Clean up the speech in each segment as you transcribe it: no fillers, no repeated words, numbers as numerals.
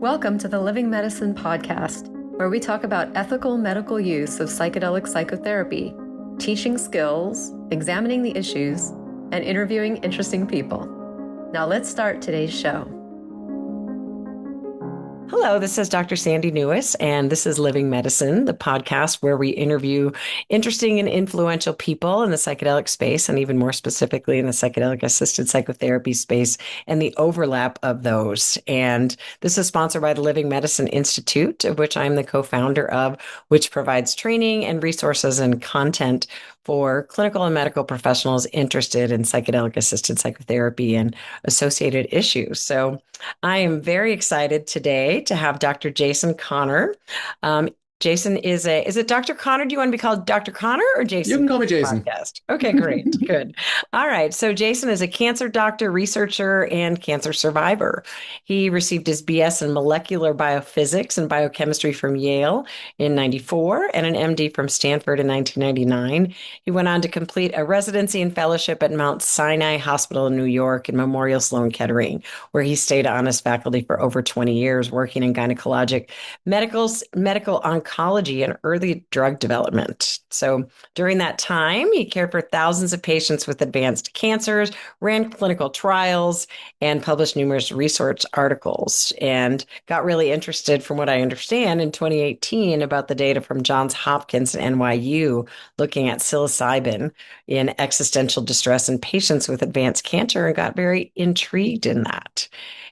Welcome to the Living Medicine podcast, where we talk about ethical medical use of psychedelic psychotherapy, teaching skills, examining the issues, and interviewing interesting people. Now let's start today's show. Hello, this is Dr. Sandy Newis, and this is Living Medicine, the podcast where we interview interesting and influential people in the psychedelic space, and even more specifically in the psychedelic assisted psychotherapy space and the overlap of those. And this is sponsored by the Living Medicine Institute, of which I'm the co-founder of, which provides training and resources and content for clinical and medical professionals interested in psychedelic assisted psychotherapy and associated issues. So I am very excited today to have Dr. Jason Konner. Jason is it Dr. Konner? Do you want to be called Dr. Konner or You Jason? can call me Jason. Podcast. Okay, great. Good. All right. So Jason is a cancer doctor, researcher, and cancer survivor. He received his BS in molecular biophysics and biochemistry from Yale in 94 and an MD from Stanford in 1999. He went on to complete a residency and fellowship at Mount Sinai Hospital in New York and Memorial Sloan Kettering, where he stayed on as faculty for over 20 years, working in gynecologic medical oncology and early drug development. So during that time, he cared for thousands of patients with advanced cancers, ran clinical trials, and published numerous research articles, and got really interested, from what I understand, in 2018 about the data from Johns Hopkins and NYU looking at psilocybin in existential distress in patients with advanced cancer, and got very intrigued in that.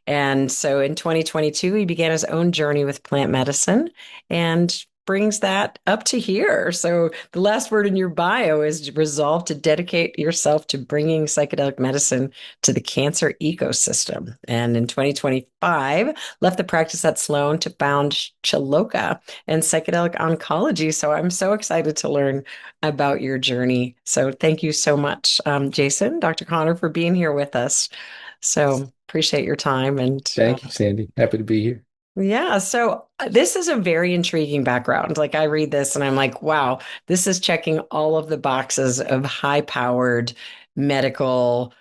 And so in 2022, he began his own journey with plant medicine and brings that up to here. So the last word in your bio is resolve to dedicate yourself to bringing psychedelic medicine to the cancer ecosystem. And in 2025, left the practice at Sloan to found Chiloka and Psychedelic Oncology. So I'm so excited to learn about your journey. So thank you so much, Jason, Dr. Konner, for being here with us. So appreciate your time. And Thank you, Sandy. Happy to be here. yeah, so this is a very intriguing background. Like, I read this and I'm like, wow, this is checking all of the boxes of high-powered medical,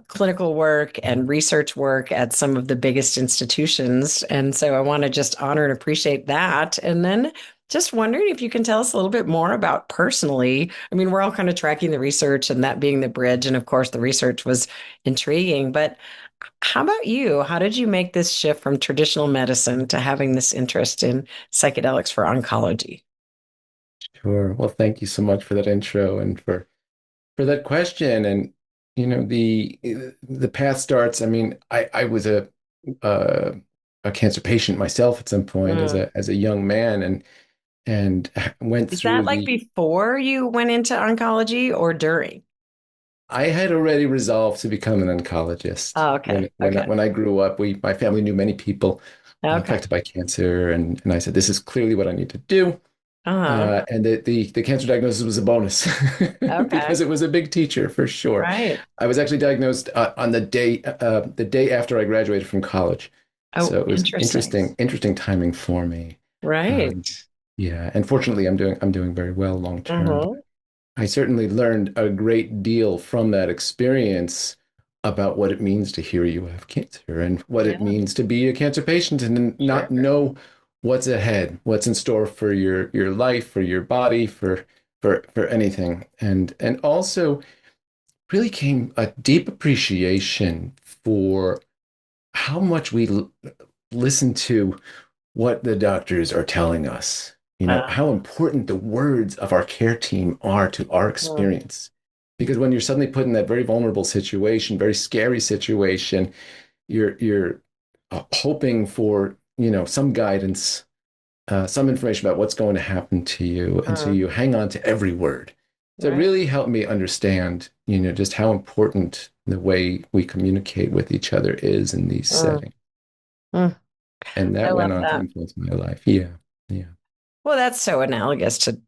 clinical work and research work at some of the biggest institutions. And so I want to just honor and appreciate that. And then just wondering if you can tell us a little bit more about personally. I mean, we're all kind of tracking the research and that being the bridge. And of course, the research was intriguing, but how about you? How did you make this shift from traditional medicine to having this interest in psychedelics for oncology? Sure. Well, thank you so much for that intro and for that question. And the path starts. I mean, I was uh, a cancer patient myself at some point as Mm. a young man, and went Is that through like the. before you went into oncology or during? I had already resolved to become an oncologist Oh, okay. Okay. when I grew up. My family knew many people Okay. affected by cancer, and I said, this is clearly what I need to do. Uh-huh. And the cancer diagnosis was a bonus Okay. because it was a big teacher for sure. Right. I was actually diagnosed on the day after I graduated from college, Oh, so it was interesting. interesting timing for me. Right. Um, yeah, and fortunately, I'm doing very well long term. Mm-hmm. I certainly learned a great deal from that experience about what it means to hear you have cancer and what it Yeah, means to be a cancer patient and not sure. know what's ahead, what's in store for your life, for your body, for anything. And also really came a deep appreciation for how much listen to what the doctors are telling us. You know, Uh, how important the words of our care team are to our mm, experience. Because when you're suddenly put in that very vulnerable situation, very scary situation, you're hoping for, some guidance, some information about what's going to happen to you. And so mm, you hang on to every word. So it right. really helped me understand, just how important the way we communicate with each other is in these Mm, settings. mm. And I that went love on to that. influence my life. Yeah. Yeah. Well, that's so analogous to,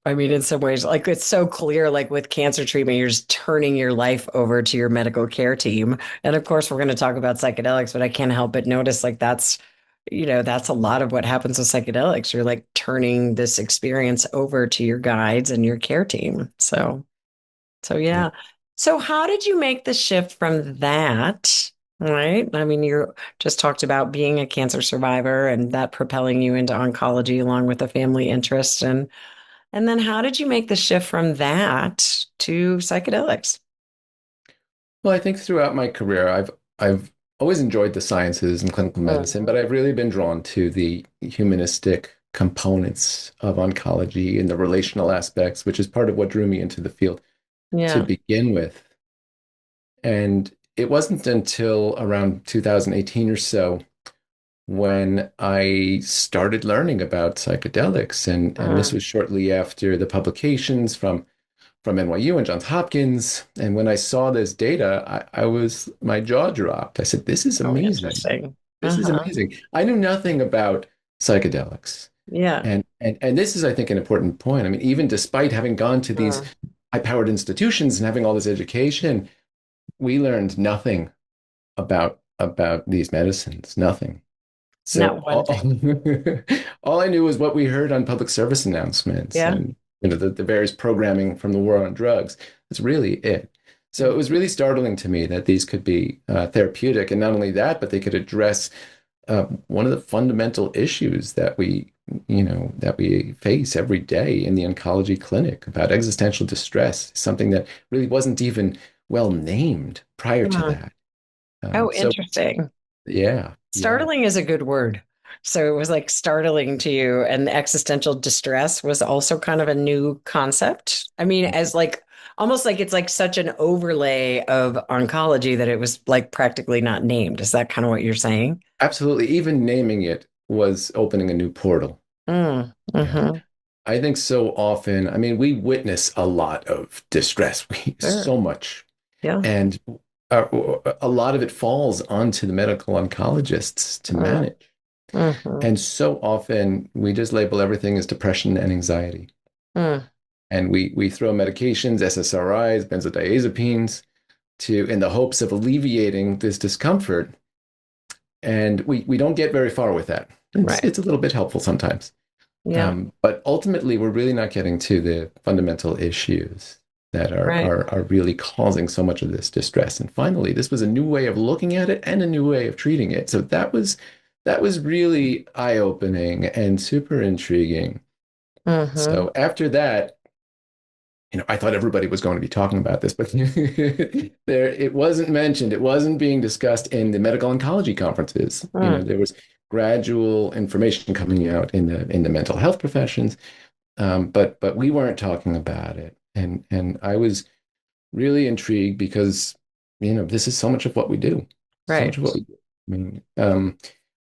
I mean, in some ways, like it's so clear, like with cancer treatment, you're just turning your life over to your medical care team. And of course, we're going to talk about psychedelics, but I can't help but notice like that's a lot of what happens with psychedelics. You're like turning this experience over to your guides and your care team. So Yeah. yeah. So how did you make the shift from that Right. I mean, you just talked about being a cancer survivor and that propelling you into oncology along with a family interest. And then how did you make the shift from that to psychedelics? Well, I think throughout my career, I've always enjoyed the sciences and clinical medicine, Mhm. but I've really been drawn to the humanistic components of oncology and the relational aspects, which is part of what drew me into the field to Yeah. begin with. And it wasn't until around 2018 or so when I started learning about psychedelics, and this Mm. was shortly after the publications from NYU and Johns Hopkins. And when I saw this data, my jaw dropped. I said, "This is Oh, amazing. interesting. This is Uh-huh. amazing." I knew nothing about psychedelics, Yeah. and this is, I think, an important point. I mean, even despite having gone to these Mm. high-powered institutions and having all this education, we learned nothing about these medicines. Nothing. So Not one thing. all I knew was what we heard on public service announcements Yeah. and the various programming from the war on drugs. That's really it. So it was really startling to me that these could be therapeutic, and not only that, but they could address one of the fundamental issues that we face every day in the oncology clinic about existential distress, something that really wasn't even well named prior to Mm. that. Oh, So interesting. yeah, yeah. Startling is a good word. So it was like startling to you, and the existential distress was also kind of a new concept. I mean, as like almost like it's like such an overlay of oncology that it was like practically not named. Is that kind of what you're saying? Absolutely. Even naming it was opening a new portal. Mm, Yeah. hmm. I think so often, I mean, we witness a lot of distress, Sure. so much. Yeah. And a lot of it falls onto the medical oncologists to Mm, manage. hmm. And so often we just label everything as depression and anxiety. Mm, And we throw medications, SSRIs, benzodiazepines in the hopes of alleviating this discomfort. And we don't get very far with that. right. It's a little bit helpful sometimes. Yeah. But ultimately, we're really not getting to the fundamental issues that Right. are really causing so much of this distress. And finally, this was a new way of looking at it and a new way of treating it. So that was really eye-opening and super intriguing. Hmm. So after that, I thought everybody was going to be talking about this, but it wasn't mentioned. It wasn't being discussed in the medical oncology conferences. Mm, There was gradual information coming out in the mental health professions, but we weren't talking about it, and I was really intrigued because this is so much of what we do, so much right. of what we do. I mean, So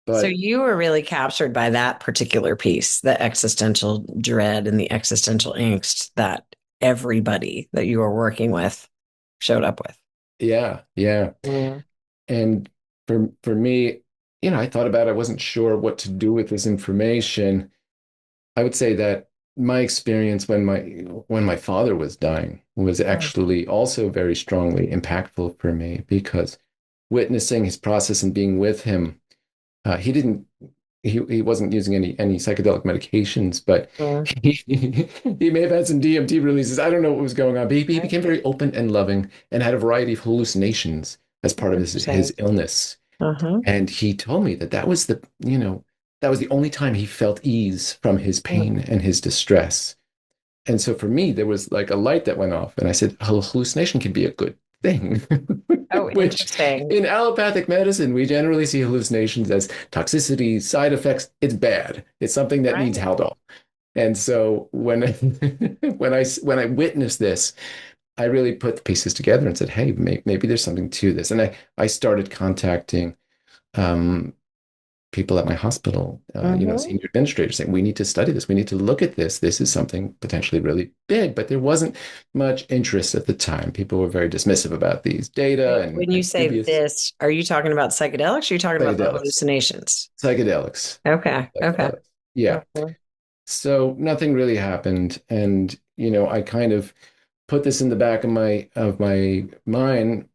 but you were really captured by that particular piece, the existential dread and the existential angst that everybody that you were working with showed up with. yeah, yeah, Mm, and for me, I thought about it. I wasn't sure what to do with this information. I would say that my experience when my father was dying was mm, actually also very strongly impactful for me because witnessing his process and being with him, he didn't he wasn't using any psychedelic medications, but mm. he may have had some DMT releases. I don't know what was going on, but he Right. became very open and loving and had a variety of hallucinations as part of his Interesting. illness. Uh-huh. And he told me that was the only time he felt ease from his pain Mm. and his distress. And so for me, there was like a light that went off, and I said, hallucination can be a good thing. Oh, Which interesting. in allopathic medicine, we generally see hallucinations as toxicity, side effects. It's bad. It's something that needs Right. Haldol. And so when when I witnessed this, I really put the pieces together and said, "Hey, maybe there's something to this." And I started contacting um, people at my hospital, Hmm. senior administrators saying, we need to study this. We need to look at this. This is something potentially really big, but there wasn't much interest at the time. People were very dismissive about these data When you and say dubious this, are you talking about psychedelics or are you talking about the psychedelics, hallucinations? psychedelics, Okay. Okay. psychedelics. Yeah. Mhm. So nothing really happened. And, I kind of put this in the back of my mind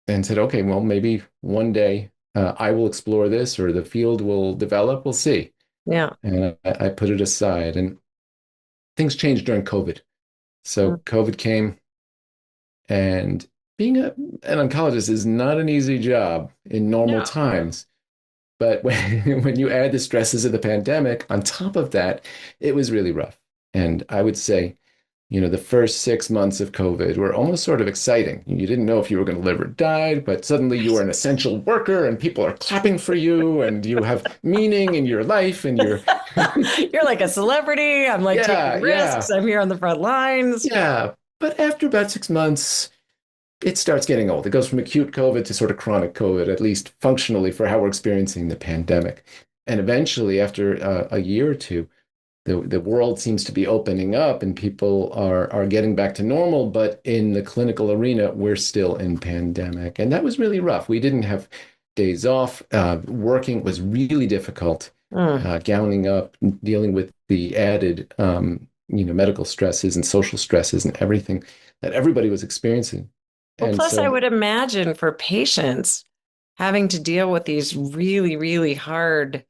and said, okay, well, maybe one day I will explore this or the field will develop. We'll see. Yeah. And I put it aside. And things changed during COVID. So COVID came, and being an oncologist is not an easy job in normal No. times. But when you add the stresses of the pandemic on top of that, it was really rough. And I would say, the first 6 months of COVID were almost sort of exciting. You didn't know if you were going to live or die, but suddenly you were an essential worker and people are clapping for you and you have meaning in your life and you're, You're like a celebrity. I'm like yeah, taking yeah, risks. I'm here on the front lines. yeah. But after about 6 months, it starts getting old. It goes from acute COVID to sort of chronic COVID, at least functionally for how we're experiencing the pandemic. And eventually, after a year or two, the world seems to be opening up and people are getting back to normal. But in the clinical arena, we're still in pandemic. And that was really rough. We didn't have days off. Working was really difficult, Mm. gowning up, dealing with the added, medical stresses and social stresses and everything that everybody was experiencing. Well, And plus, I so, would imagine for patients having to deal with these really, really hard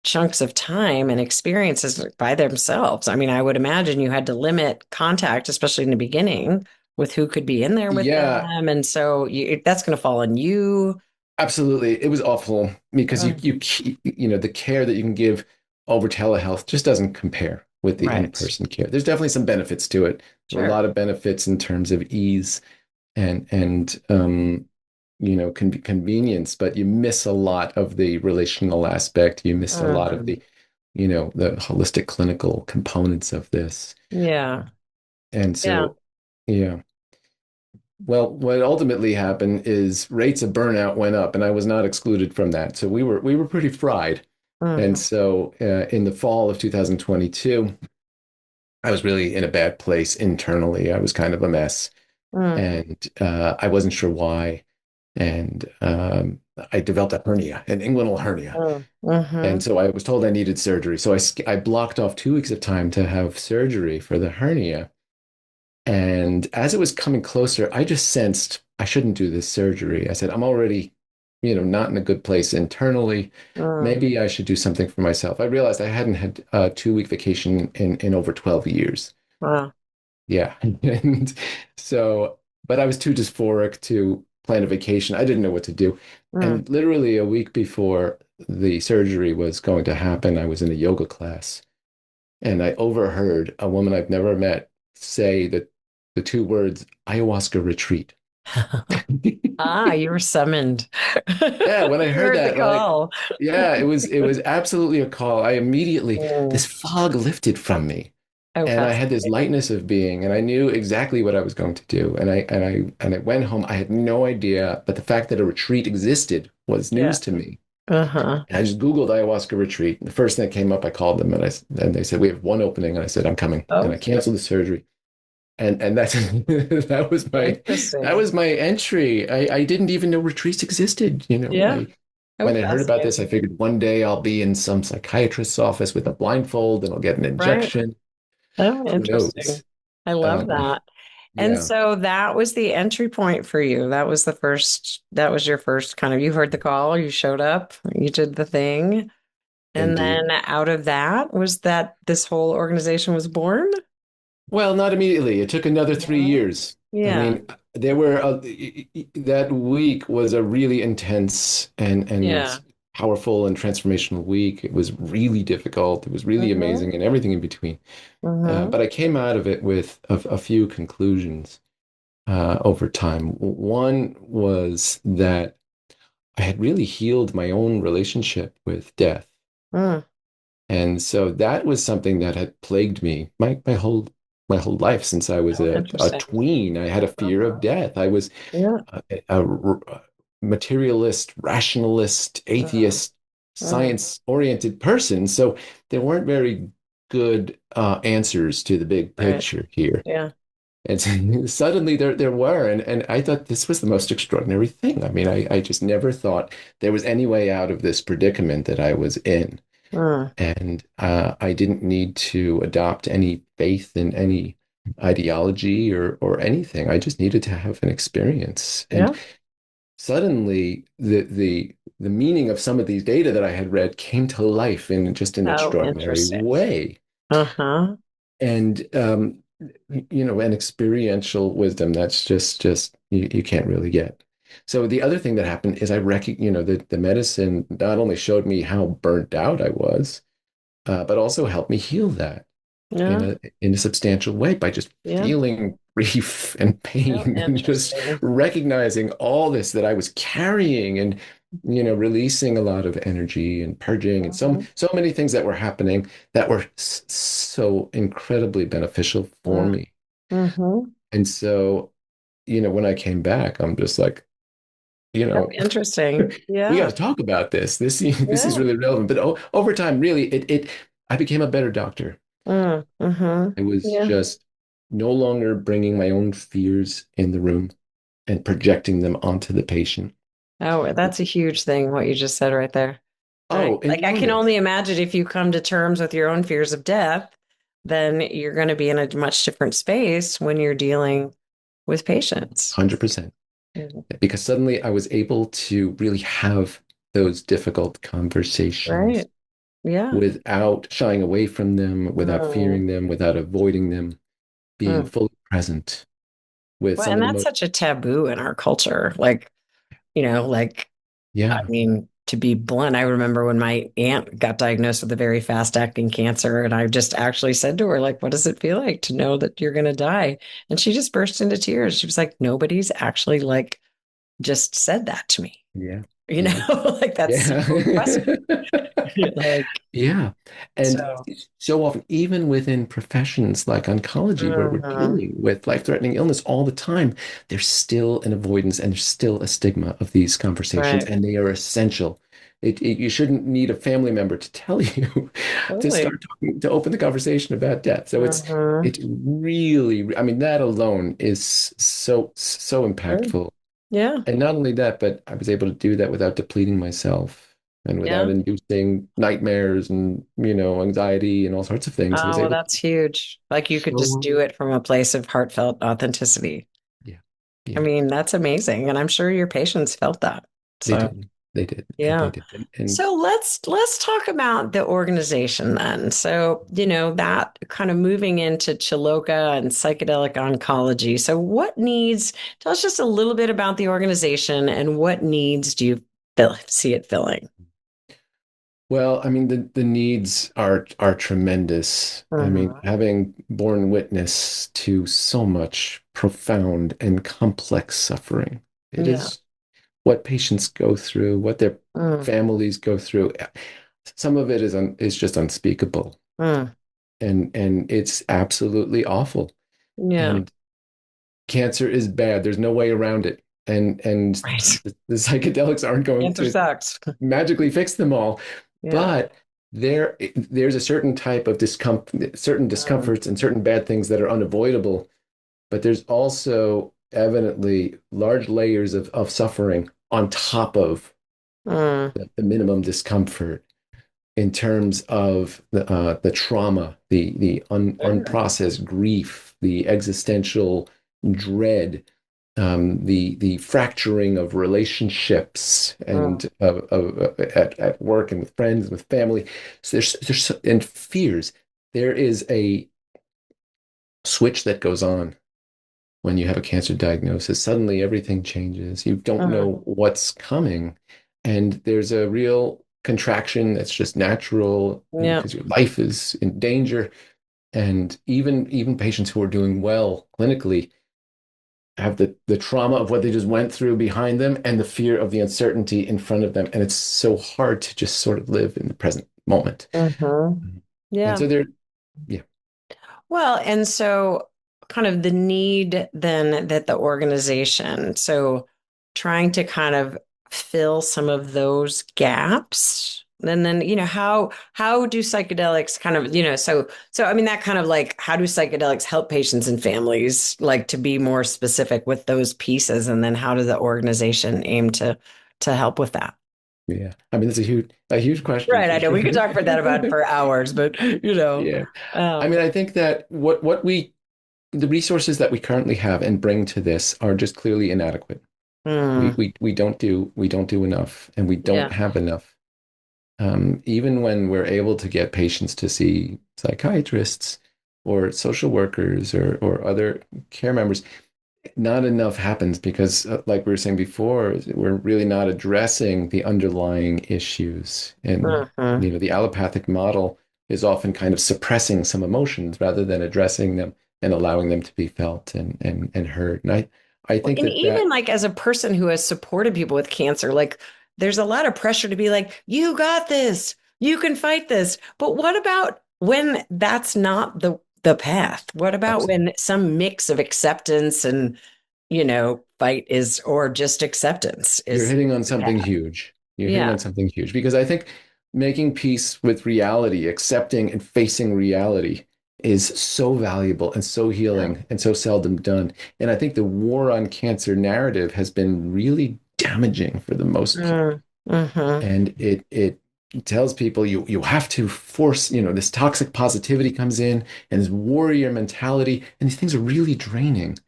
chunks of time and experiences by themselves. I mean, I would imagine you had to limit contact, especially in the beginning, with who could be in there with yeah, them. And so that's going to fall on you. absolutely. It was awful because Mm. the care that you can give over telehealth just doesn't compare with the Right. in-person care. There's definitely some benefits to it. There are a Sure. lot of benefits in terms of ease and convenience, but you miss a lot of the relational aspect. You miss a lot of Mhm. the holistic clinical components of this. Yeah. And Yeah. so, yeah. Well, what ultimately happened is rates of burnout went up, and I was not excluded from that. So we were pretty fried. And Hmm. so in the fall of 2022, I was really in a bad place internally. I was kind of a mess, Mm. and I wasn't sure why. And I developed a hernia, an inguinal hernia. Mm. And Hmm. so I was told I needed surgery. So I blocked off 2 weeks of time to have surgery for the hernia. And as it was coming closer, I just sensed I shouldn't do this surgery. I said, I'm already, not in a good place internally. Mm. Maybe I should do something for myself. I realized I hadn't had a 2 week vacation in over 12 years. Wow. Yeah. And so, but I was too dysphoric to plan a vacation. I didn't know what to do. Mm. And literally a week before the surgery was going to happen, I was in a yoga class and I overheard a woman I've never met say that the two words ayahuasca retreat. Ah, you were summoned. Yeah, when I You heard heard the that, like, call. yeah, it was absolutely a call. I immediately this Mm. fog lifted from me, Oh, and I had this fascinating. lightness of being, and I knew exactly what I was going to do. And I went home. I had no idea, but the fact that a retreat existed was Yeah. news to me. Uh-huh. And I just Googled ayahuasca retreat. The first thing that came up, I called them, and they said we have one opening, and I said I'm coming, and I Oh, canceled the surgery. And that's that interesting. was my entry. I didn't even know retreats existed. Yeah. I Oh, when I heard about this, I fascinating. figured one day I'll be in some psychiatrist's office with a blindfold and I'll get an Right. injection. Oh, Who interesting. knows? I love Um, that. And yeah, so that was the entry point for you. That was your first kind of, you heard the call, you showed up, you did the thing. And then indeed. out of that was that this whole organization was born? Well, not immediately. It took another three Yeah. years. I Yeah. mean, there were that week was a really intense and Yeah. powerful and transformational week. It was really difficult. It was really Mm-hmm. amazing and everything in between. Mm-hmm. But I came out of it with a few conclusions over time. One was that I had really healed my own relationship with death. Mm. And so that was something that had plagued me my whole life since I was Oh, a interesting. tween. I had a fear of Uh-huh. death. I was Yeah. a materialist, rationalist, Mm. atheist, Mm. science-oriented person. So there weren't very good answers to the big Right. picture here. Yeah. And so suddenly there were, and I thought this was the most extraordinary thing. I mean, I just never thought there was any way out of this predicament that I was in. Mm. And I didn't need to adopt any faith in any ideology or anything. I just needed to have an experience. And Yeah. suddenly the meaning of some of these data that I had read came to life in just an Oh, extraordinary interesting. way. Uh-huh. And an experiential wisdom that's just you can't really get. So the other thing that happened is the medicine not only showed me how burnt out I was, but also helped me heal that in Yeah. a substantial way by just Yeah. feeling grief and Oh, pain and just interesting. recognizing all this that I was carrying and releasing a lot of energy and purging and Mm-hmm. so many things that were happening that were so incredibly beneficial for me. Mm-hmm. And so, when I came back, I'm just like, you Oh, know, interesting. we got Yeah. to talk about this. This is Yeah. really relevant. But over time, really, I became a better doctor. Mm-hmm. I was Yeah. just no longer bringing my own fears in the room and projecting them onto the patient. Oh, that's a huge thing, what you just said right there. Right. Oh, Like I can only enormous. imagine if you come to terms with your own fears of death, then you're going to be in a much different space when you're dealing with patients. 100%. Mhm. Because suddenly I was able to really have those difficult conversations Right. Yeah. without shying away from them, without Mm, fearing them, without avoiding them, being mm. fully present with Well, some and of the that's most, such a taboo in our culture. Like, I yeah, mean, to be blunt, I remember when my aunt got diagnosed with a very fast acting cancer, and I just actually said to her, like, what does it feel like to know that you're going to die? And she just burst into tears. She was like, nobody's actually like just said that to me. yeah, You yeah, know, like that's yeah. so impressive. Like, Yeah. And so, so often, even within professions like oncology, where we're mhm, dealing with life-threatening illness all the time, there's still an avoidance and there's still a stigma of these conversations, right. and they are essential. You shouldn't need a family member to tell you to Totally. start talking, to open the conversation about death. So Hmm. it's really, I mean, that alone is so impactful. Yeah. And not only that, but I was able to do that without depleting myself and without Yeah. inducing nightmares and, anxiety and all sorts of things. I was Oh, well, able to that's huge. Like you could show just up. do it from a place of heartfelt authenticity. Yeah. I Yeah. mean, that's amazing. And I'm sure your patients felt that. They So, did. They did. They yeah. did. And So let's talk about the organization then. So, that kind of moving into Chiloka and psychedelic oncology. So tell us just a little bit about the organization and what needs do you see it filling? well, I mean, the needs are tremendous. I mean, Mhm. having borne witness to so much profound and complex suffering, it Yeah. is what patients go through, what their Mm, families go through. Some of it is just unspeakable, mm. and it's absolutely awful. Yeah. And cancer is bad. There's no way around it. And Right. the psychedelics aren't going Cancer to sucks. magically fix them all, Yeah. but there's a certain type of certain Mm, discomforts and certain bad things that are unavoidable. But there's also evidently large layers of suffering on top of mm, the minimum discomfort in terms of the trauma, the sure. unprocessed grief, the existential dread, the fracturing of relationships Mm, and at work and with friends and with family. So and fears. There is a switch that goes on when you have a cancer diagnosis. Suddenly everything changes. You don't mm. know what's coming. And there's a real contraction that's just natural Yeah. because your life is in danger. And even patients who are doing well clinically have the trauma of what they just went through behind them and the fear of the uncertainty in front of them. And it's so hard to just sort of live in the present moment. Hmm. And Yeah. so there, yeah. Well, and so kind of the need then that the organization, so trying to kind of fill some of those gaps. And then, how do psychedelics kind of, so I mean that kind of like how do psychedelics help patients and families like to be more specific with those pieces? And then how does the organization aim to help with that? Yeah. I mean, it's a huge question Right, for I know sure. we could talk for that about for hours, but Yeah. I mean, um, I think that the resources that we currently have and bring to this are just clearly inadequate. hmm, We don't do enough, and we don't yeah. have enough. Even when we're able to get patients to see psychiatrists, or social workers or other care members, not enough happens because, like we were saying before, we're really not addressing the underlying issues. And, Mhm. the allopathic model is often kind of suppressing some emotions rather than addressing them and allowing them to be felt and heard. And I Well, think and that even like as a person who has supported people with cancer, like there's a lot of pressure to be like, you got this, you can fight this. But what about when that's not the path? What about absolutely, when some mix of acceptance and, fight is, or just acceptance you're is hitting on the something path? huge. You're hitting Yeah. on something huge because I think making peace with reality, accepting and facing reality is so valuable and so Yeah. healing and so seldom done. And I think the war on cancer narrative has been really damaging for the most part. Mm-hmm. And it tells people you have to force, this toxic positivity comes in and this warrior mentality, and these things are really draining.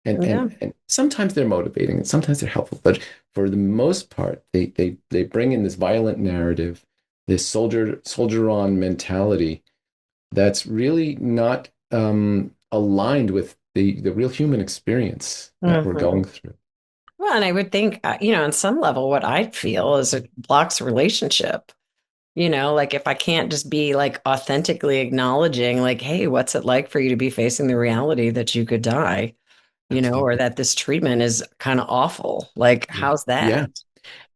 And Yeah. and sometimes they're motivating and sometimes they're helpful, but for the most part, they bring in this violent narrative, this soldier on mentality that's really not aligned with the real human experience that we're Mm-hmm. going through. Well, and I would think, on some level, what I feel is it blocks relationship. Like if I can't just be like authentically acknowledging, like, hey, what's it like for you to be facing the reality that you could die, or Absolutely. that this treatment is kind of awful. Like, Yeah. how's Yeah.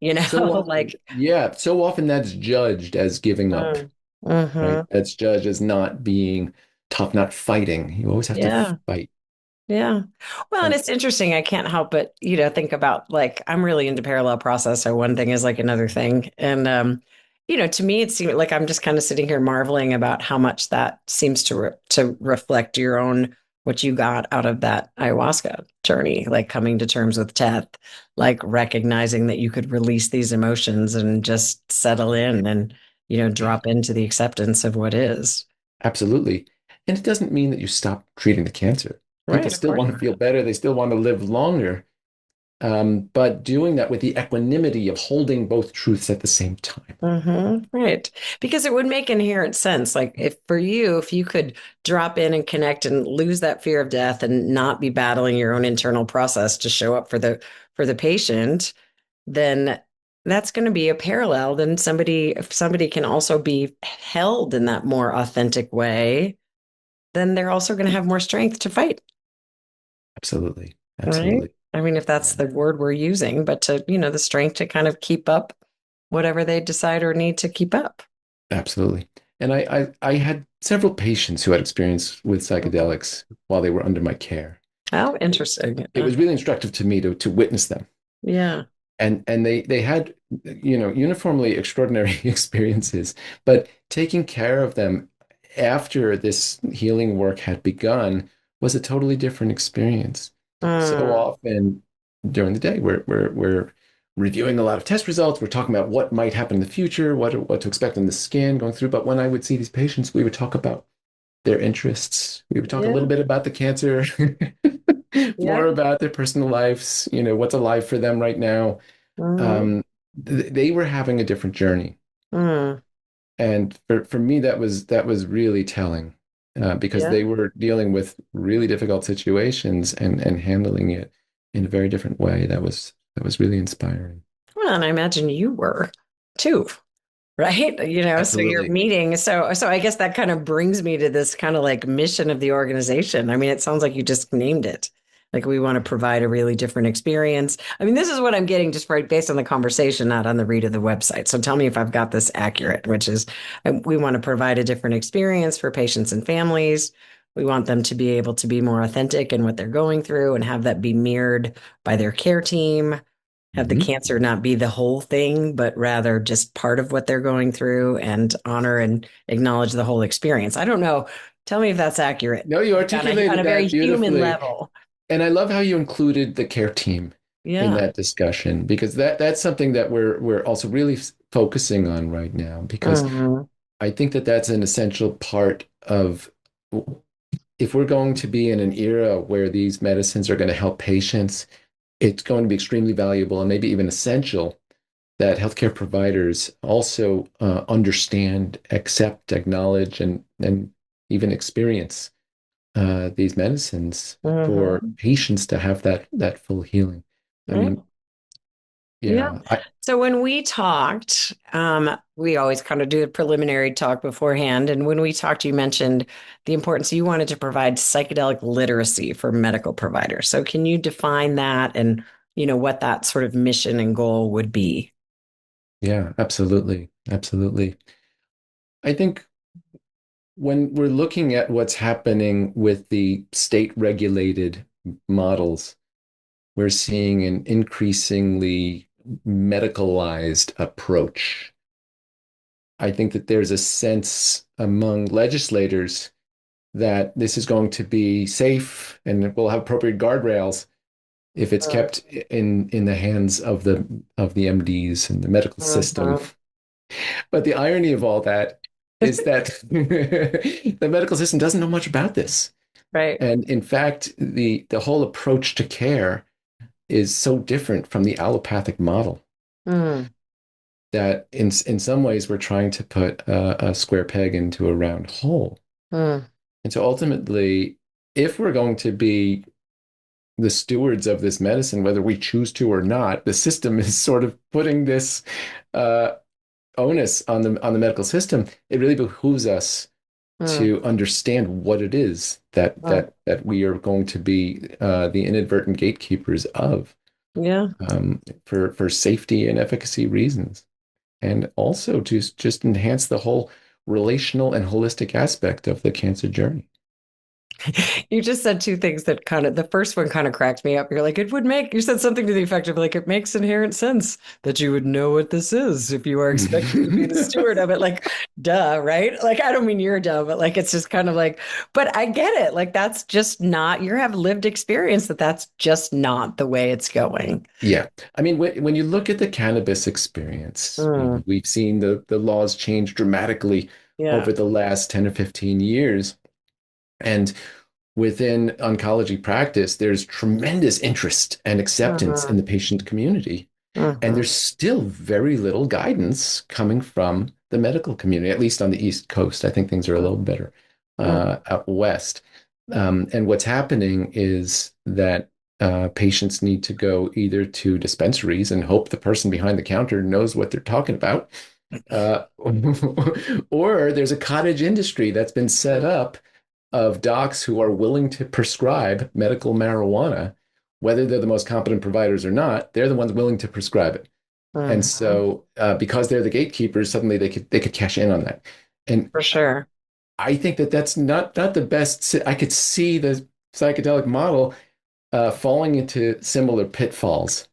that? So often, Like, yeah, so often that's judged as giving up, right? mm-hmm. That's judged as not being tough, not fighting. You always have to Yeah. fight. Yeah. Well, and And it's interesting. I can't help but, think about like I'm really into parallel process. So one thing is like another thing. And to me it seems like I'm just kind of sitting here marveling about how much that seems to reflect your own what you got out of that ayahuasca journey, like coming to terms with death, like recognizing that you could release these emotions and just settle in and, yeah, drop into the acceptance of what is. absolutely. And it doesn't mean that you stop treating the cancer. People Right, of still course. want to feel better. They still want to live longer. But doing that with the equanimity of holding both truths at the same time. Right. Because it would make inherent sense. Like if for you, if you could drop in and connect and lose that fear of death and not be battling your own internal process to show up for the patient, then that's going to be a parallel. Then if somebody can also be held in that more authentic way, then they're also going to have more strength to fight. Absolutely. Right. Absolutely. I mean, if that's the word we're using, but to, the strength to kind of keep up whatever they decide or need to keep up. Absolutely. And I had several patients who had experience with Mhm. psychedelics while they were under my care. Oh, interesting. It was really instructive to me to witness them. Yeah. And they had, uniformly extraordinary experiences, but taking care of them after this healing work had begun was a totally different experience. So Mm, often during the day, we're reviewing a lot of test results. We're talking about what might happen in the future, what to expect in the scan going through. But when I would see these patients, we would talk about their interests. We would talk a yeah. little bit about the cancer, Yeah. more about their personal lives, what's alive for them right now. Hmm. They were having a different journey. Mm, And for me, that was really telling because yeah. they were dealing with really difficult situations and handling it in a very different way. That was really inspiring. Well, and I imagine you were too, right? So you're Absolutely. meeting. So I guess that kind of brings me to this kind of like mission of the organization. I mean, it sounds like you just named it. Like we want to provide a really different experience. I mean, this is what I'm getting just right based on the conversation, not on the read of the website. So tell me if I've got this accurate, which is we want to provide a different experience for patients and families. We want them to be able to be more authentic in what they're going through and have that be mirrored by their care team, have the Mhm. cancer not be the whole thing, but rather just part of what they're going through and honor and acknowledge the whole experience. I don't know. Tell me if that's accurate. No, you Like on a articulated very that human beautifully. level. And I love how you included the care team in Yeah. that discussion because that's something that we're also really focusing on right now because Mhm. I think that that's an essential part of if we're going to be in an era where these medicines are going to help patients, it's going to be extremely valuable and maybe even essential that healthcare providers also understand, accept, acknowledge, and even experience these medicines for Hmm. patients to have that full healing. I mean, Yeah. yeah, I So when we talked, we always kind of do a preliminary talk beforehand. And when we talked, you mentioned the importance you wanted to provide psychedelic literacy for medical providers. So can you define that and, what that sort of mission and goal would be? yeah, absolutely, absolutely. I think when we're looking at what's happening with the state regulated models, we're seeing an increasingly medicalized approach. I think that there's a sense among legislators that this is going to be safe and we'll have appropriate guardrails if it's kept in the hands of the MDs and the medical system. Mhm. But the irony of all that is that the medical system doesn't know much about this. Right. And in fact, the whole approach to care is so different from the allopathic model Mm, that in some ways we're trying to put a square peg into a round hole. mm, And so ultimately, if we're going to be the stewards of this medicine, whether we choose to or not, the system is sort of putting this uh, onus on the medical system. It really behooves us mm, to understand what it is mm. that we are going to be the inadvertent gatekeepers of Yeah. for safety and efficacy reasons, and also to just enhance the whole relational and holistic aspect of the cancer journey. You just said two things that the first one kind of cracked me up. You're like, you said something to the effect of like, it makes inherent sense that you would know what this is if you are expected to be the steward of it. Like, duh, right? Like, I don't mean you're dumb, but like, it's just kind of like, but I get it. Like, that's just not, you have lived experience that's just not the way it's going. Yeah. I mean, when you look at the cannabis experience, Mm, we've seen the laws change dramatically yeah. over the last 10 or 15 years. And within oncology practice, there's tremendous interest and acceptance in Hmm. the patient community. And Hmm. there's still very little guidance coming from the medical community, at least on the East Coast. I think things are a little better out west. And what's happening is that patients need to go either to dispensaries and hope the person behind the counter knows what they're talking about, uh, or there's a cottage industry that's been set up of docs who are willing to prescribe medical marijuana, whether they're the most competent providers or not. They're the ones willing to prescribe it. And Hmm. so, because they're the gatekeepers, suddenly they could cash in on that. And For sure. I think that that's not the best. I could see the psychedelic model falling into similar pitfalls.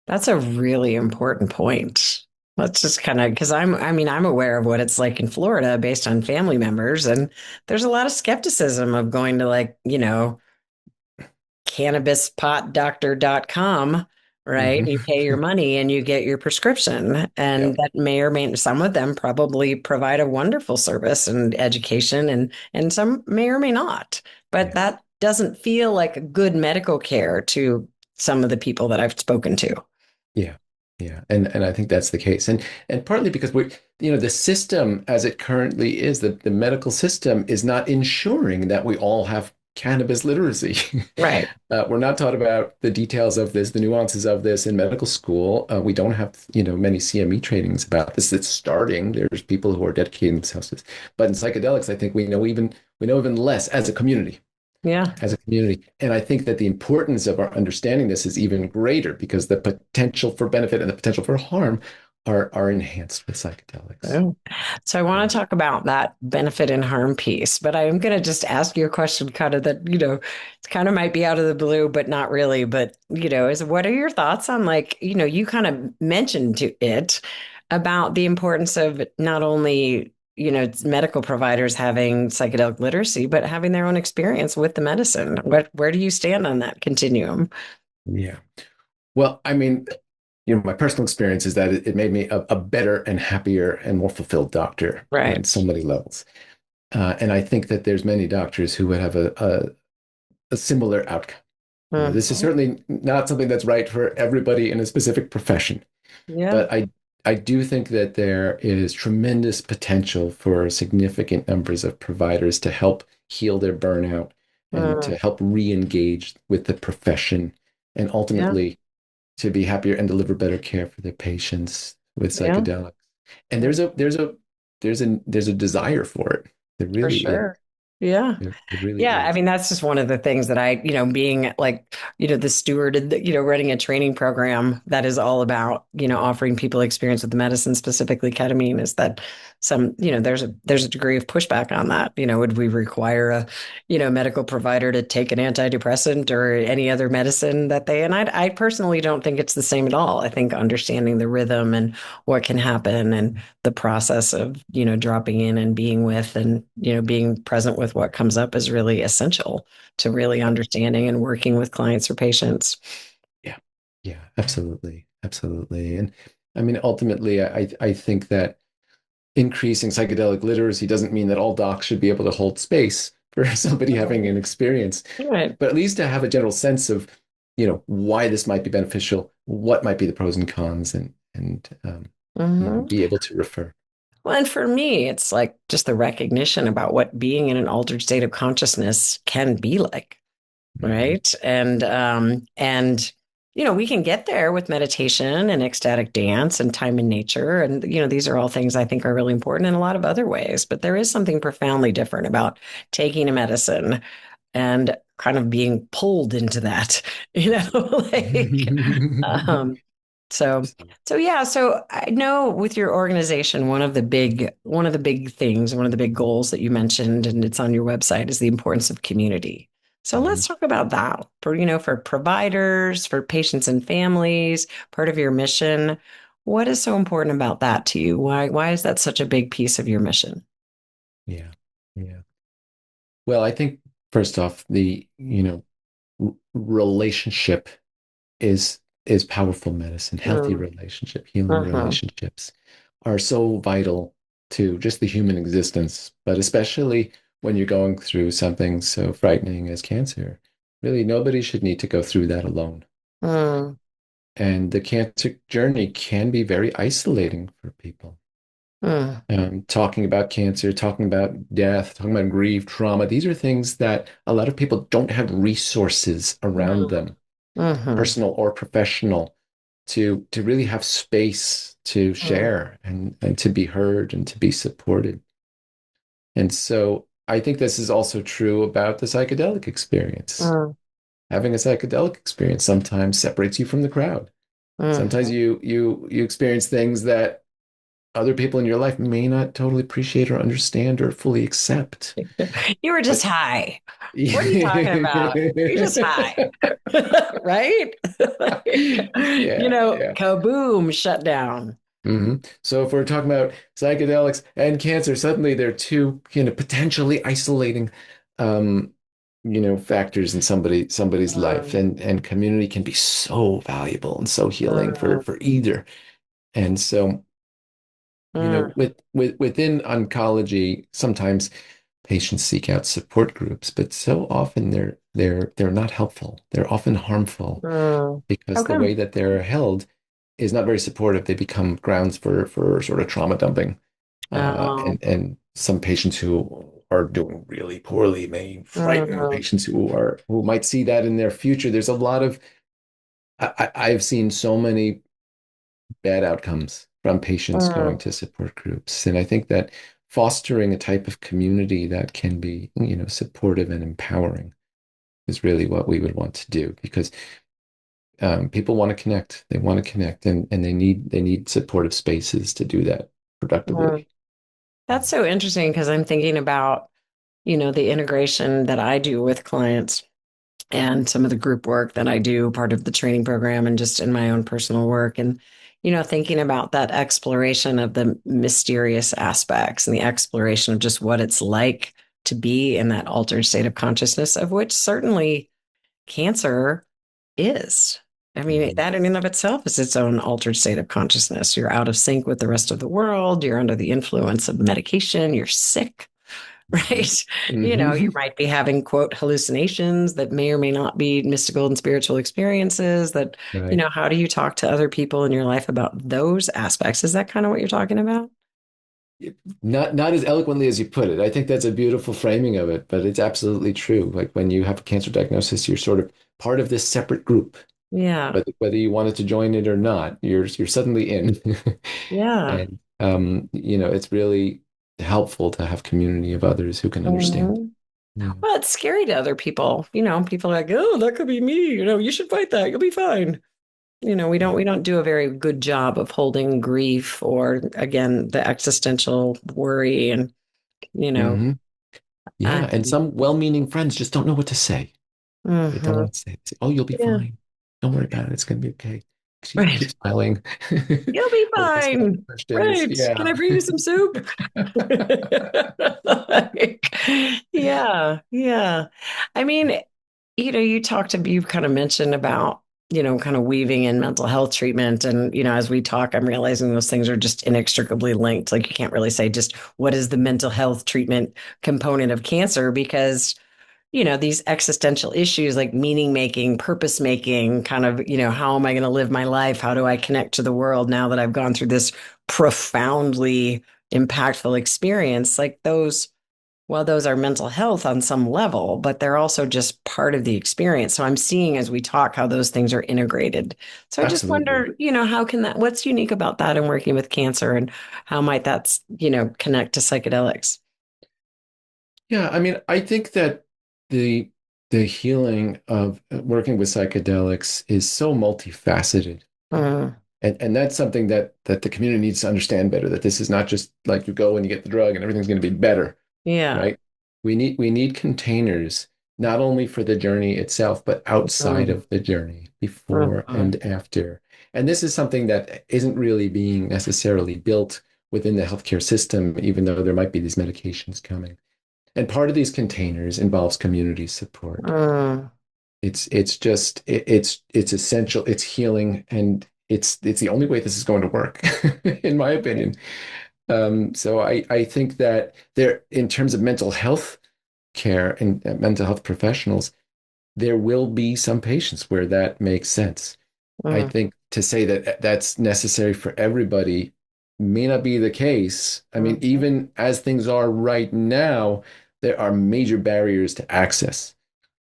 That's a really important point. Let's just kind of, because I'm aware of what it's like in Florida based on family members, and there's a lot of skepticism of going to like, cannabispotdoctor.com, right? You pay your Hmm. money and you get your prescription. And Yep. that may or may, some of them probably provide a wonderful service and education, and some may or may not. But Yeah. that doesn't feel like a good medical care to some of the people that I've spoken to. Yeah. Yeah. And I think that's the case. And partly because the system as it currently is, the medical system is not ensuring that we all have cannabis literacy. Right. We're not taught about the details of this, the nuances of this in medical school. We don't have, many CME trainings about this. It's starting. There's people who are dedicating themselves to this. But in psychedelics, I think we know even less Yeah. as a community. And I think that the importance of our understanding this is even greater because the potential for benefit and the potential for harm are enhanced with psychedelics. Oh. So I want to talk about that benefit and harm piece, but I am going to just ask you a question kind of that, it kind of might be out of the blue, but not really. But, is what are your thoughts on like, you kind of mentioned to it about the importance of not only, medical providers having psychedelic literacy, but having their own experience with the medicine. Where do you stand on that continuum? Yeah. Well, I mean, my personal experience is that it made me a better and happier and more fulfilled doctor Right. on so many levels. And I think that there's many doctors who would have a similar outcome. This is Mhm. certainly not something that's right for everybody in a specific profession, Yeah. but I do think that there is tremendous potential for significant numbers of providers to help heal their burnout, and Mm. to help re-engage with the profession and Yeah. ultimately to be happier and deliver better care for their patients with Yeah. psychedelics. And Yeah. there's a desire for it. There For really is. sure. Yeah. There really Yeah, I is. mean, that's just one of the things that being like, the steward, running a training program that is all about, offering people experience with the medicine, specifically ketamine, is that there's a degree of pushback on that. Would we require a, medical provider to take an antidepressant or any other medicine and I personally don't think it's the same at all. I think understanding the rhythm and what can happen and the process of, dropping in and being with and, being present with what comes up is really essential to really understanding and working with clients or patients. Yeah. Yeah, absolutely. Absolutely. And I mean, ultimately, I think that increasing psychedelic literacy doesn't mean that all docs should be able to hold space for somebody having an experience, Right. but at least to have a general sense of, why this might be beneficial, what might be the pros and cons, and Hmm. be able to refer. Well, and for me, it's like just the recognition about what being in an altered state of consciousness can be like. Mhm. Right. And we can get there with meditation and ecstatic dance and time in nature. And, these are all things I think are really important in a lot of other ways. But there is something profoundly different about taking a medicine and kind of being pulled into that, like, um, so, so yeah, so I know with your organization, one of the big things, one of the big goals that you mentioned, and it's on your website, is the importance of community. So Mhm. let's talk about that for providers, for patients and families, part of your mission. What is so important about that to you? Why is that such a big piece of your mission? Yeah. Yeah. Well, I think first off, the, relationship is powerful medicine. Healthy Mm, relationship, healing mhm, relationships are so vital to just the human existence, but especially when you're going through something so frightening as cancer. Really, nobody should need to go through that alone. mm, And the cancer journey can be very isolating for people. mm, Talking about cancer, talking about death, talking about grief, trauma, these are things that a lot of people don't have resources around mm, them, mhm, personal or professional, to really have space to mm, share and to be heard and to be supported. And so I think this is also true about the psychedelic experience. mm, Having a psychedelic experience sometimes separates you from the crowd. Sometimes mhm. you experience things that other people in your life may not totally appreciate or understand or fully accept. You were just But high. What are you talking about? You're just yeah, high. Right? yeah. Kaboom, shut down. So if we're talking about psychedelics and cancer, suddenly they're two, potentially isolating, um, factors in somebody's life, Mm, and community can be so valuable and so healing mm, for either. And so, mm, within oncology, sometimes patients seek out support groups, but so often they're not helpful. They're often harmful mm. because the Okay. way that they're held is not very supportive. They become grounds for sort of trauma dumping. Oh, And some patients who are doing really poorly may frighten mm, patients who might see that in their future. There's a lot of I've seen so many bad outcomes from patients going mm, to support groups. And I think that fostering a type of community that can be, supportive and empowering is really what we would want to do because people want to connect. They want to connect, and they need supportive spaces to do that mm. productively. That's so interesting because I'm thinking about, the integration that I do with clients and some of the group work that I do, part of the training program and just in my own personal work. And, thinking about that exploration of the mysterious aspects and the exploration of just what it's like to be in that altered state of consciousness, of which certainly cancer is. I mean, Mhm. that in and of itself is its own altered state of consciousness. You're out of sync with the rest of the world. You're under the influence of medication. You're sick. Mhm. Right. You Mhm. might be having, quote, hallucinations that may or may not be mystical and spiritual experiences that, Right. how do you talk to other people in your life about those aspects? Is that kind of what you're talking about? Not as eloquently as you put it. I think that's a beautiful framing of it, but it's absolutely true. Like when you have a cancer diagnosis, you're sort of part of this separate group. Yeah. Whether you wanted to join it or not, you're suddenly in. Yeah. And it's really helpful to have community of others who can understand. Mhm. Yeah. Well, it's scary to other people. People are like, oh, that could be me. You should fight that. You'll be fine. Yeah. We don't do a very good job of holding grief or again, the existential worry and, you know, Hmm. I, Yeah. And some well-meaning friends just don't know what to say. They don't mhm. want to say, they say, "Oh, you'll be Yeah, fine. Don't worry about it. It's going to be okay." Keep right. smiling. You'll be Or ask lots of fine. questions. Right. Can Yeah. I bring you some soup? Like, yeah, yeah. I mean, you've kind of mentioned about, kind of weaving in mental health treatment. And, as we talk, I'm realizing those things are just inextricably linked. Like, you can't really say just what is the mental health treatment component of cancer because these existential issues like meaning making, purpose making, kind of, how am I going to live my life? How do I connect to the world now that I've gone through this profoundly impactful experience? Like those, well, those are mental health on some level, but they're also just part of the experience. So I'm seeing as we talk how those things are integrated. So I just Absolutely. wonder, what's unique about that in working with cancer and how might that, connect to psychedelics? Yeah, I mean, I think that the the healing of working with psychedelics is so multifaceted. Mm, And that's something that the community needs to understand better, that this is not just like you go and you get the drug and everything's going to be better, yeah. right? We need containers not only for the journey itself, but outside Mm, of the journey, before mhm. and after. And this is something that isn't really being necessarily built within the healthcare system, even though there might be these medications coming. And part of these containers involves community support. Mm, It's essential, it's healing, and it's the only way this is going to work, in my opinion. So I think that there, in terms of mental health care and mental health professionals, there will be some patients where that makes sense. I mm, think to say that that's necessary for everybody may not be the case. I mean, mhm, even as things are right now, there are major barriers to access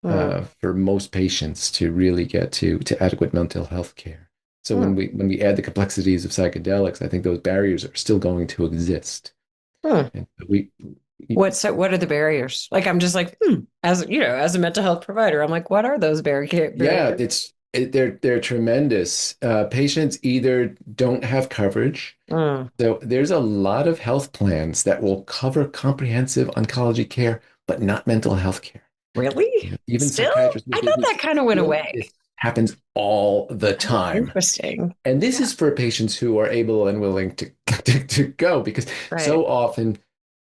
mm, for most patients to really get to adequate mental health care. So mm, when we add the complexities of psychedelics, I think those barriers are still going to exist. mm. And we, What are the barriers? Like I'm just like, as a mental health provider, I'm like, what are those yeah, barriers? they're tremendous. Patients either don't have coverage. Mm. So there's a lot of health plans that will cover comprehensive oncology care, but not mental health care. Really? Even Still? psychiatrists, I thought that kind of went away. this happens all the time. Interesting. And this Yeah. is for patients who are able and willing to go, because Right. so often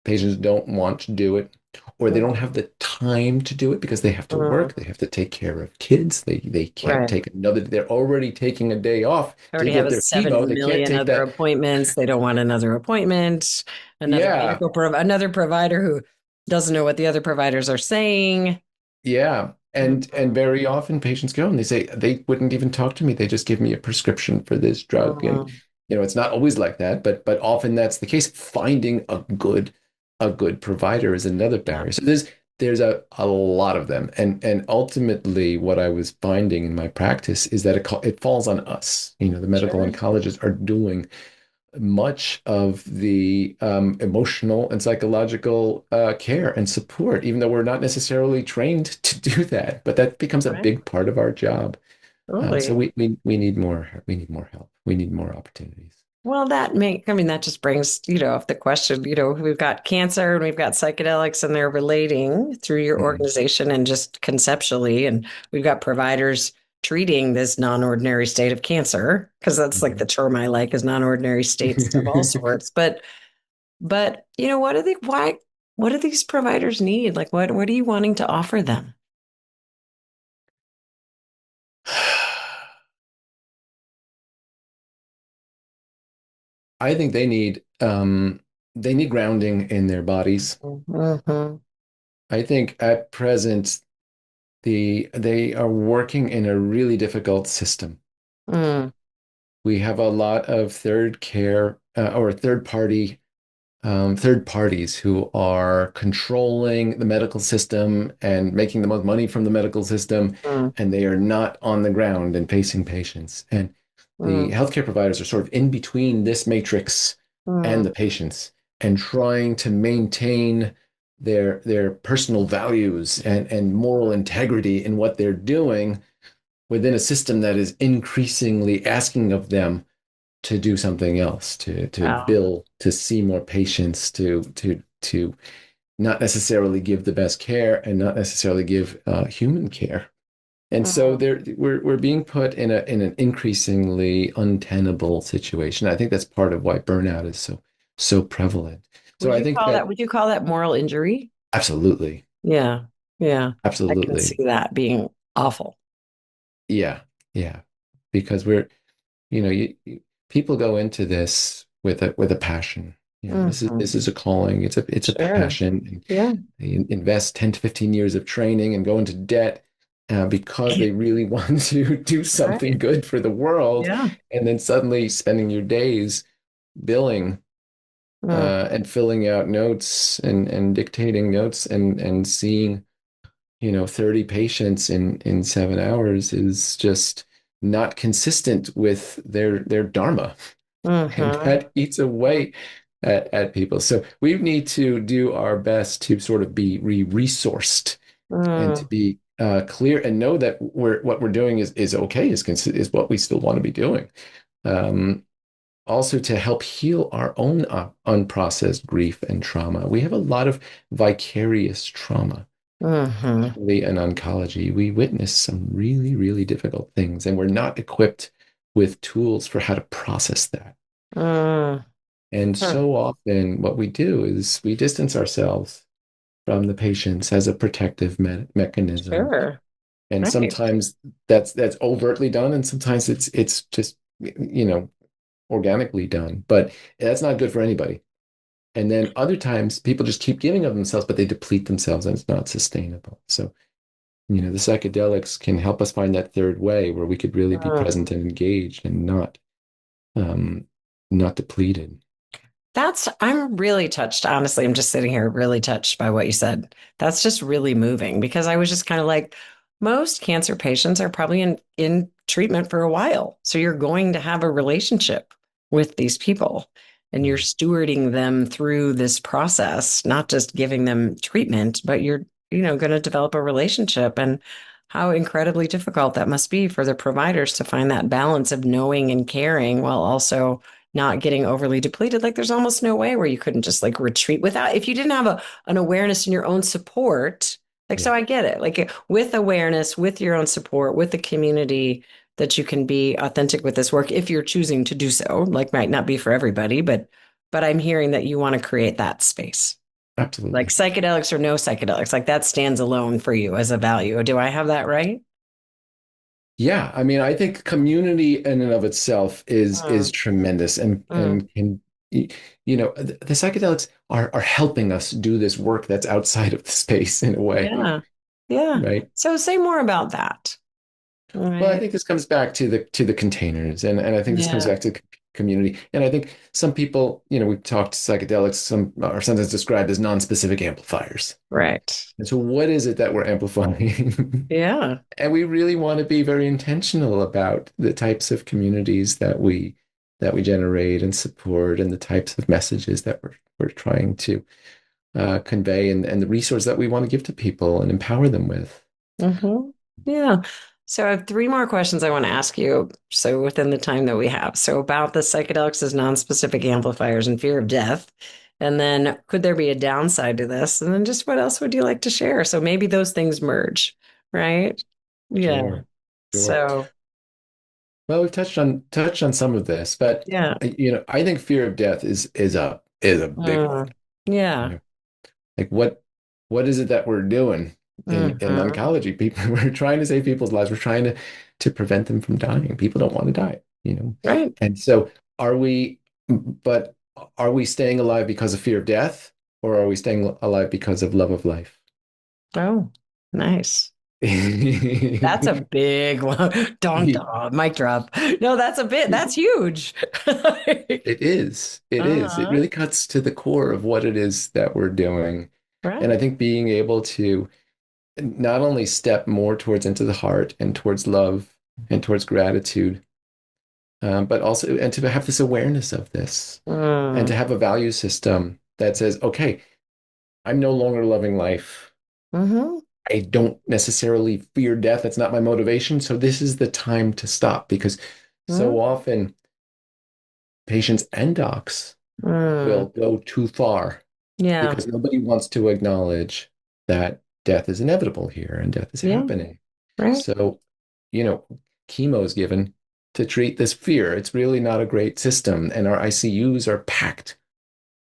patients don't want to do it, or they don't Mm, have the time to do it because they have to mm, work, they have to take care of kids, they can't right. take another, they're already taking a day off I to already have get a their chemo. seven They can't million take other that. appointments. They don't want another appointment. Yeah. Another provider who doesn't know what the other providers are saying. Yeah. And Mm, very often patients go and they say they wouldn't even talk to me. They just give me a prescription for this drug. And mm, it's not always like that, but often that's the case. Finding a good provider is another yeah. barrier. So there's a lot of them. And ultimately what I was finding in my practice is that it falls on us. The medical Sure. oncologists are doing much of the emotional and psychological care and support, even though we're not necessarily trained to do that. But that becomes a Right. big part of our job. So Totally. we need more. We need more help. We need more opportunities. Well, that just brings, up the question, we've got cancer and we've got psychedelics and they're relating through your Mhm. organization and just conceptually. And we've got providers treating this non-ordinary state of cancer, because that's like the Mhm. term I like is non-ordinary states of all sorts. But, what do these providers need? Like, what are you wanting to offer them? I think they need grounding in their bodies. Mhm. I think at present they are working in a really difficult system. Mm, We have a lot of third care or third party third parties who are controlling the medical system and making the most money from the medical system, Mm, and they are not on the ground and facing patients. And the mm, healthcare providers are sort of in between this matrix and mm, the patients and trying to maintain their personal values and moral integrity in what they're doing within a system that is increasingly asking of them to do something else, to wow. bill, to see more patients, to not necessarily give the best care and not necessarily give human care. And so Mm. we're being put in an increasingly untenable situation. I think that's part of why burnout is so prevalent. So I think that Would you call that moral injury? absolutely, Yeah. Yeah. I can absolutely, see that being awful. yeah, yeah, because people go into this with a passion. Hmm. This is a calling. It's a Sure. passion, and Yeah. they invest 10 to 15 years of training and go into debt because they really want to do something Right. good for the world, Yeah. and then suddenly spending your days billing Mm, and filling out notes and dictating notes and seeing 30 patients in 7 hours is just not consistent with their dharma. And hmm. that eats away at people. So we need to do our best to sort of be resourced and to Mm, be clear and know that what we're doing is okay, is what we still want to be doing. Um, Also to help heal our own unprocessed grief and trauma. We have a lot of vicarious trauma, hmm. especially in oncology. We witness some really, really difficult things, and we're not equipped with tools for how to process that. Mm. And Huh. so often, what we do is we distance ourselves from the patients as a protective mechanism. Sure. And Right. sometimes that's overtly done, and sometimes it's just organically done. But that's not good for anybody. And then other times, people just keep giving of themselves, but they deplete themselves, and it's not sustainable. So the psychedelics can help us find that third way where we could really be Mm. present and engaged and um, not depleted. I'm really touched. Honestly, I'm just sitting here really touched by what you said. That's just really moving because I was just kind of like, most cancer patients are probably in treatment for a while. So you're going to have a relationship with these people and you're Yeah. stewarding them through this process, not just giving them treatment, but you're going to develop a relationship and how incredibly difficult that must be for the providers to find that balance of knowing and caring while also not getting overly depleted. Like there's almost no way where you couldn't just like retreat without, if you didn't have an awareness in your own support. Like, Yeah. so I get it. Like with awareness, with your own support, with the community, that you can be authentic with this work if you're choosing to do so. Like might not be for everybody, but I'm hearing that you want to create that space. Like Absolutely. psychedelics or no psychedelics, like that stands alone for you as a value. Do I have that right? Yeah, I mean, I think community in and of itself is Mm, tremendous mm. and can the psychedelics are helping us do this work that's outside of the space in a way, Yeah. Yeah. right? So say more about that. All Well, I right. think this comes back to the containers, and I think this comes Yeah. back to community. And I think some people, we've talked psychedelics, some are sometimes described as non-specific amplifiers. Right. And so, what is it that we're amplifying? Yeah. And we really want to be very intentional about the types of communities that we generate and support, and the types of messages that we're trying to convey, and the resource that we want to give to people and empower them with. Hmm. Yeah. So I have three more questions I want to ask you. So within the time that we have. So about the psychedelics as non-specific amplifiers and fear of death. And then could there be a downside to this? And then just what else would you like to share? So maybe those things merge, right? Yeah. Sure, sure. So Well, we've touched on some of this, but yeah. I think fear of death is a big one. Mm. Yeah. You know, like what is it that we're doing in Hmm. oncology? People, we're trying to save people's lives. We're trying to prevent them from dying. People don't want to die. Right. And so but are we staying alive because of fear of death, or are we staying alive because of love of life? Oh, nice. That's a big one. Dun, dun, mic drop. No, that's huge. It is. It is. It Uh-huh. really cuts to the core of what it is that we're doing. And I Right. think being able to not only step more towards into the heart and towards love and towards gratitude, but also and to have this awareness of this and Mm. to have a value system that says, okay, I'm no longer loving life. Mm-hmm. I don't necessarily fear death. That's not my motivation. So this is the time to stop because so Mm. often patients and docs will Mm. go too far Yeah. because nobody wants to acknowledge that death is inevitable here and death is Yeah. happening. Right. So, you know, chemo is given to treat this fear. It's really not a great system. And our ICUs are packed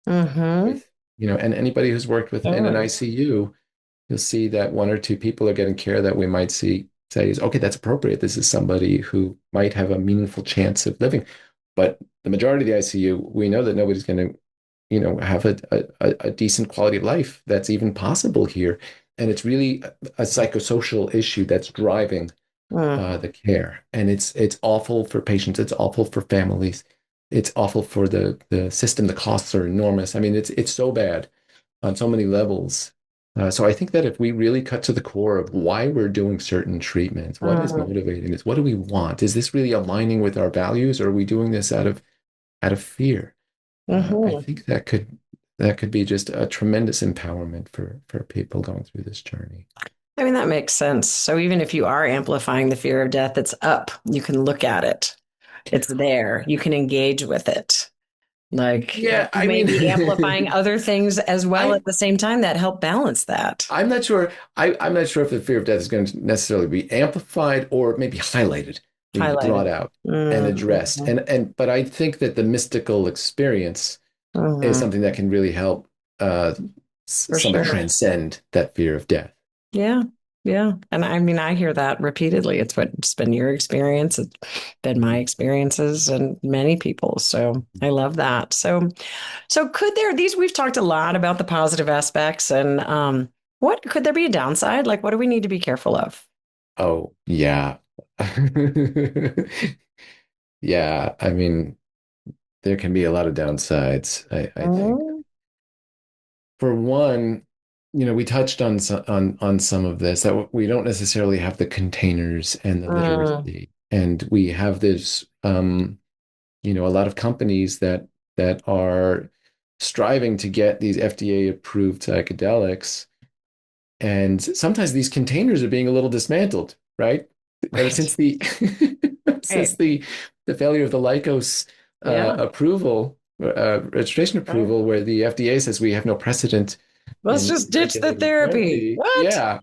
Mm-hmm. with, and anybody who's worked with in an Totally. ICU, you'll see that one or two people are getting care that we might say is, okay, that's appropriate. This is somebody who might have a meaningful chance of living. But the majority of the ICU, we know that nobody's going to have a decent quality of life that's even possible here. And it's really a psychosocial issue that's driving Mm. the care. And it's awful for patients. It's awful for families. It's awful for the system. The costs are enormous. I mean, it's so bad on so many levels. So I think that if we really cut to the core of why we're doing certain treatments, what is Mm. motivating this? What do we want? Is this really aligning with our values, or are we doing this out of fear? I Mm-hmm. think that could be just a tremendous empowerment for people going through this journey. I mean, that makes sense. So even if you are amplifying the fear of death, it's up. You can look at it. It's there. You can engage with it. Like Yeah, you I may mean, be amplifying other things as well I at the same time that help balance that. I'm not sure. I'm not sure if the fear of death is going to necessarily be amplified or maybe highlighted, maybe brought Highlighted. out and addressed. Mm-hmm. But I think that the mystical experience is Mm-hmm. something that can really help uh, For somebody sure. transcend that fear of death. Yeah. Yeah. And I mean, I hear that repeatedly. It's been your experience. It's been my experiences and many people. So I love that. So could there these we've talked a lot about the positive aspects and what could there be a downside? Like what do we need to be careful of? Oh, yeah. Yeah, I mean, there can be a lot of downsides, I think. Mm, For one, we touched on some of this that we don't necessarily have the containers and the mm, literacy, and we have this, a lot of companies that are striving to get these FDA approved psychedelics, and sometimes these containers are being a little dismantled, right? Ever right. since the since Right. the failure of the Lycos Yeah. approval, registration Right. approval, where the FDA says we have no precedent Let's in just ditch the regulating therapy. therapy. What? Yeah.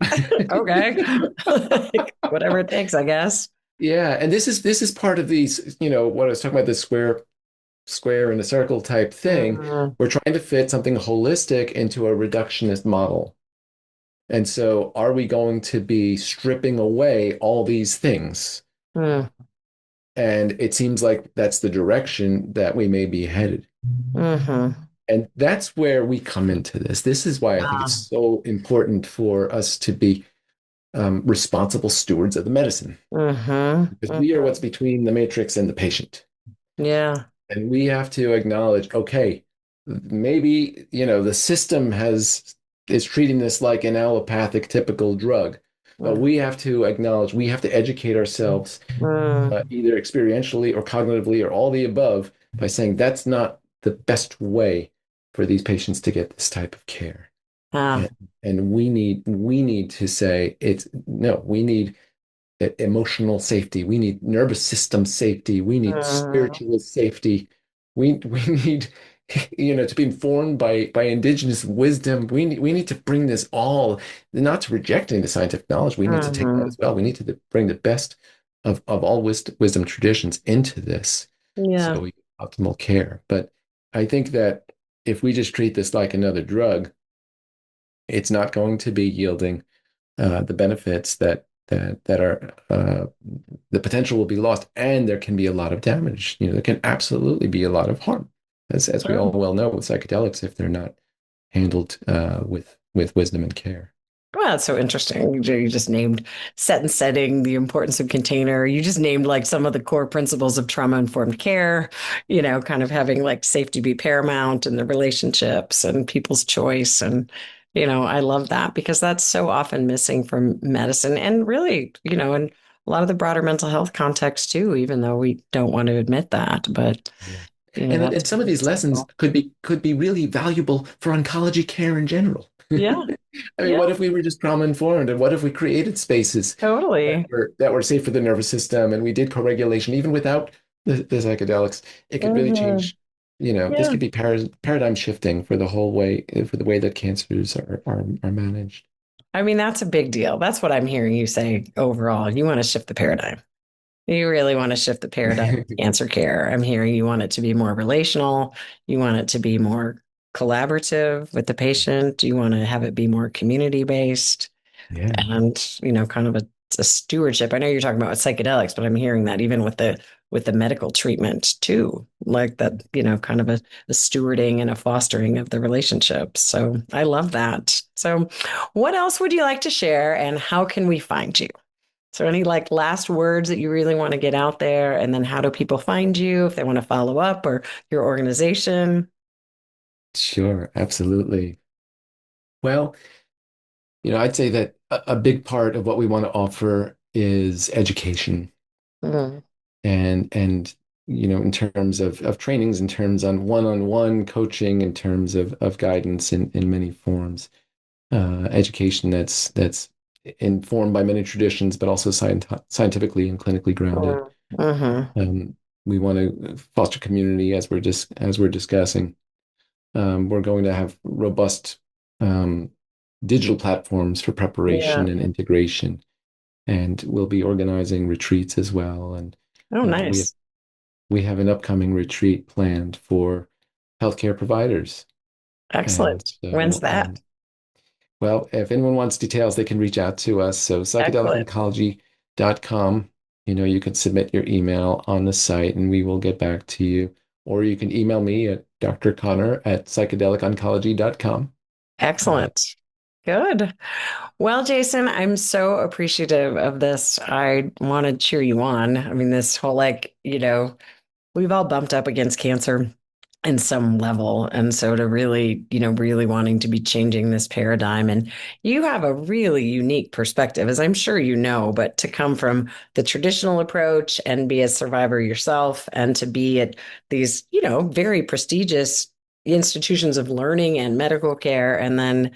Okay. Like, whatever it takes, I guess. Yeah, and this is part of these, what I was talking about, this square in a circle type thing. Mm, We're trying to fit something holistic into a reductionist model. And so are we going to be stripping away all these things? mm, And it seems like that's the direction that we may be headed. mm-hmm. And that's where we come into this. This is why I think it's Ah, so important for us to be responsible stewards of the medicine, mm-hmm. because we are what's Mm-hmm. between the matrix and the patient. Yeah. And we have to acknowledge, okay, maybe, the system is treating this like an allopathic typical drug, but Mm, we have to acknowledge, we have to educate ourselves mm, either experientially or cognitively or all the above by saying that's not the best way for these patients to get this type of care. ah, And, and we need to say it's no, we need emotional safety. We need nervous system safety. We need mm, spiritual safety. We need to be informed by indigenous wisdom. We need to bring this all, not to reject any of the scientific knowledge. We need to take that mm-hmm. as well. We need to bring the best of all wisdom traditions into this Yeah. so we get optimal care. But I think that if we just treat this like another drug, it's not going to be yielding the benefits that are the potential will be lost, and there can be a lot of damage. There can absolutely be a lot of harm, as we all Sure. well know with psychedelics if they're not handled with wisdom and care. Well, that's so interesting. You just named set and setting, the importance of container. You just named like some of the core principles of trauma-informed care, kind of having like safety be paramount and the relationships and people's choice. And, I love that because that's so often missing from medicine and really, in a lot of the broader mental health context too, even though we don't want to admit that. But, Yeah. that's And some of these lessons critical. could be really valuable for oncology care in general. Yeah. I mean, Yeah, what if we were just trauma informed, and what if we created spaces totally. that were safe for the nervous system, and we did co-regulation even without the psychedelics? It could really Hmm. change. This Yeah. could be paradigm shifting for the way that cancers are managed. I mean, that's a big deal. That's what I'm hearing you say overall. You want to shift the paradigm. You really want to shift the paradigm of cancer care. I'm hearing you want it to be more relational. You want it to be more collaborative with the patient. You want to have it be more community based Yeah. and, kind of a stewardship. I know you're talking about psychedelics, but I'm hearing that even with the medical treatment too, like that, kind of a stewarding and a fostering of the relationships. So I love that. So what else would you like to share and how can we find you? So any like last words that you really want to get out there? And then how do people find you if they want to follow up or your organization? Sure, absolutely. Well, I'd say that a big part of what we want to offer is education Mm, and in terms of trainings, in terms on one-on-one coaching, in terms of guidance in many forms, education that's informed by many traditions, but also scientifically and clinically grounded. mm, mhm. Um, we want to foster community as we're discussing. We're going to have robust digital platforms for Yeah. preparation and integration, and we'll be organizing retreats as well. And Oh, uh, we nice. we have an upcoming retreat planned for healthcare providers. And Excellent. When's so, that? well, if anyone wants details, they can reach out to us. So Excellent. psychedeliconcology.com, you can submit your email on the site and we will get back to you. Or you can email me at Dr. Konner at psychedeliconcology.com. Excellent. Good. Well, Jason, I'm so appreciative of this. I want to cheer you on. I mean, this whole like, we've all bumped up against cancer in some level. And so to really, really wanting to be changing this paradigm. And you have a really unique perspective, as I'm sure you know, but to come from the traditional approach and be a survivor yourself and to be at these, very prestigious institutions of learning and medical care. And then,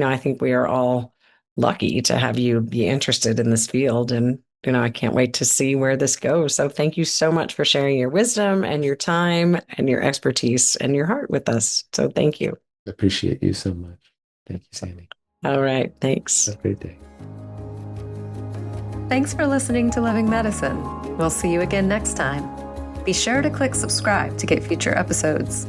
I think we are all lucky to have you be interested in this field. And I can't wait to see where this goes. So thank you so much for sharing your wisdom and your time and your expertise and your heart with us. So thank you. Appreciate you so much. Thank you, Sandy. All right. Thanks. Have a great day. Thanks for listening to Living Medicine. We'll see you again next time. Be sure to click subscribe to get future episodes.